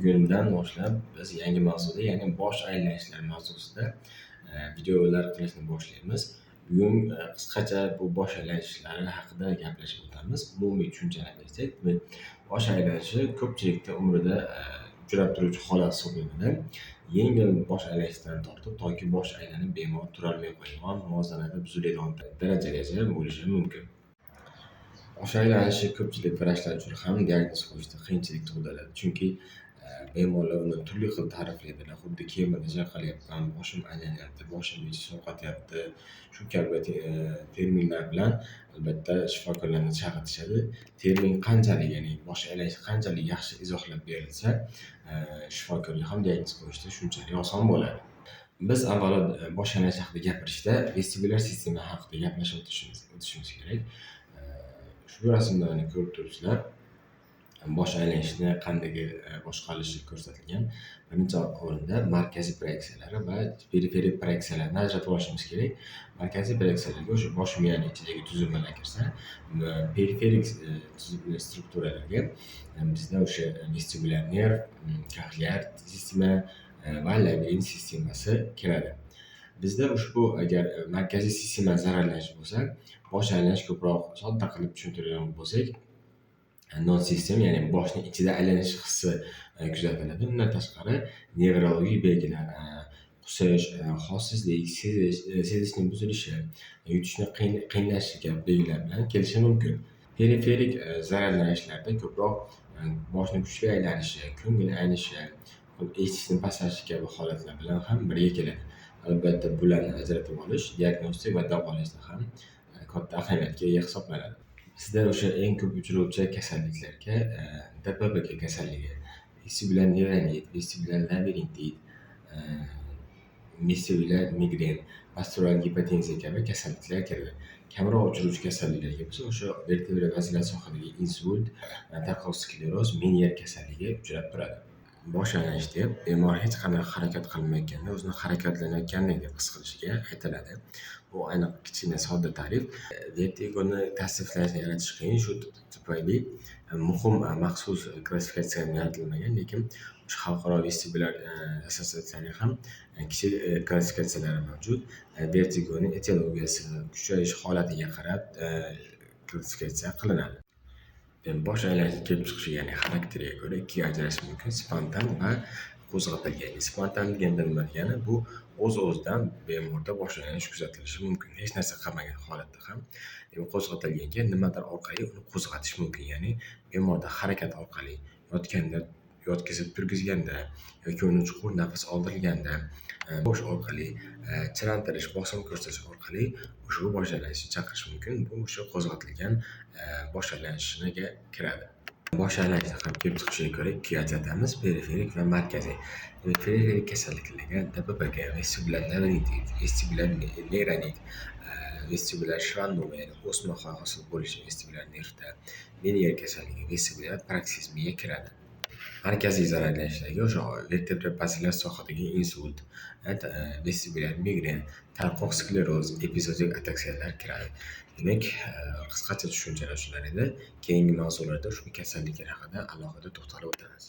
bugundan boshlab biz yangi mavzuda, ya'ni bosh aylanishlar mavzusida videolar qilishni boshlaymiz. Bugun qisqacha bu bosh aylanishlari haqida gaplashib o'tamiz. Umumiy tushunchalar bersak, bosh aylanishi ko'pchilikda umrida uchrab turuvchi holat hisoblanadi. Yengil bosh aylanishdan tortib toki bosh aylanib bemor turolmay qo'yadigan, muvozanati buziladigan darajagacha bo'lishi mumkin. Bosh aylanishi ko'pchilik vrachlar uchun ham diagnoz qo'yishda qiyinchilik tug'diradi. Chunki bemorlar uni turli xil ta'riflaydilar. Xuddi kemirni chayqalyapman, boshim aylanyapti, boshimni ichi sovqotyapti. Shu kabi terminlar bilan albatta shifokorlarni chaqirishadi. Termin qanchalik, ya'ni bosh aylanishi qanchalik yaxshi izohlab berilsa, shifokorga ham diagnoz qo'yishda shunchalik oson bo'ladi. Biz avvalo bosh aylanishi haqida gapirishda vestibulyar sistema haqida gaplashib o'tishimiz kerak. Shu rasmda ko'rib turibsizlar, bosh aylanishini qanday boshqarilishi ko'rsatilgan. Birinchi o'rinda markaziy proyeksiyalari va periferik proyeksiyalarni ajratib olishimiz kerak. Markaziy proyeksiyalarga o'sha bosh miyani ichidagi tuzilmalar kirsa, periferik strukturalarga bizda o'sha vestibulyar nerv, kohlear sistema va labirint sistemasi kiradi. Bizda ushbu agar markaziy sistema zararlanishi bo'lsa, bosh aylanish ko'proq sodda qilib tushuntiradigan bo'lsak, non-sistem, ya'ni boshning ichida aylanish hissi kuzatiladi. Bundan tashqari nevrologik belgilar, qusish, holsizlik, sezishning buzilishi, yutishni qiyinlashi kabi belgilar bilan kelishi mumkin. Periferik zararlanishlarda ko'proq boshning kuchli aylanishi, ko'ngil aynishi, eshitishni pasayishi kabi holatlar bilan ham birga keladi. Albatta bularni ajratib olish diagnostik va davolashda ham katta ahamiyatga ega hisoblanadi. Bizda o'sha eng ko'p uchrovchi kasalliklarga DPBG kasalligi, vestibulyar nevronit, vestibulyar labirintit, vestibulyar migren, postural gipotenziya kabi kasalliklar kiradi. Kamroq uchrovchi kasalliklarga bo'lsa o'sha vertebra vaziyat sohadagi insult, tarqoq skleroz, Menier kasalligi uchrab turadi. Bosh aylanishda bemor hech qanday harakat qilmayotganda o'zini harakatlanayotgandek deb his qilishiga aytiladi. Bu aniq kichkina sodda ta'rif. Vertigoni tasniflashni yaratish qiyin, shu tufayli muhim maxsus klassifikatsiya yaratilmagan, lekin o'sha xalqaro vestibulyar assotsiatsiyaning ham kichik klassifikatsiyalari mavjud. Vertigoni etiologiyasi, kuchayish holatiga qarab klassifikatsiya qilinadi. Bosh aylanishi kelib chiqishi, ya'ni xarakteriga ko'ra ikkiga ajralishi mumkin: spontan va qo'zg'atilgan. Spontan deganda nima degani? Bu o'z-o'zidan bemorda bosh aylanish kuzatilishi mumkin. Hech narsa qilmagan holatda ham. Qo'zg'atilganga nimadir orqali uni qo'zg'atish mumkin. Ya'ni bemorda harakat orqali, yotganda, yotkizib turgizganda yoki uni chuqur nafas oldirilganda, bosh orqali, chirantirish, bosim ko'rsatish orqali ushbu bosh aylanishni chaqirish mumkin. Bu o'sha qo'zg'atilgan bosh aylanishiga kiradi. Bosh aylanishni ham kelib chiqishiga ko'ra ikkiga ajratamiz: periferik va markaziy. Periferik kasalliklarga DPBG, vestibulyar labirintit, vestibulyar nevronit, vestibulyar shvanoma, ya'ni o'sma hosil bo'lishi vestibulyar nervda, Menier kasalligi, vestibulyar paroksizmiya kiradi. Markaziy zararlanishlarga o'sha vertebra bazillar sohadagi insult, vestibulyar migren, tarqoq skleroz, epizodik ataksiyalar kiradi. Demak, qisqacha tushunchalar shular edi. Keyingi mavzularda ushbu kasalliklar haqida alohida to'xtalib o'tamiz.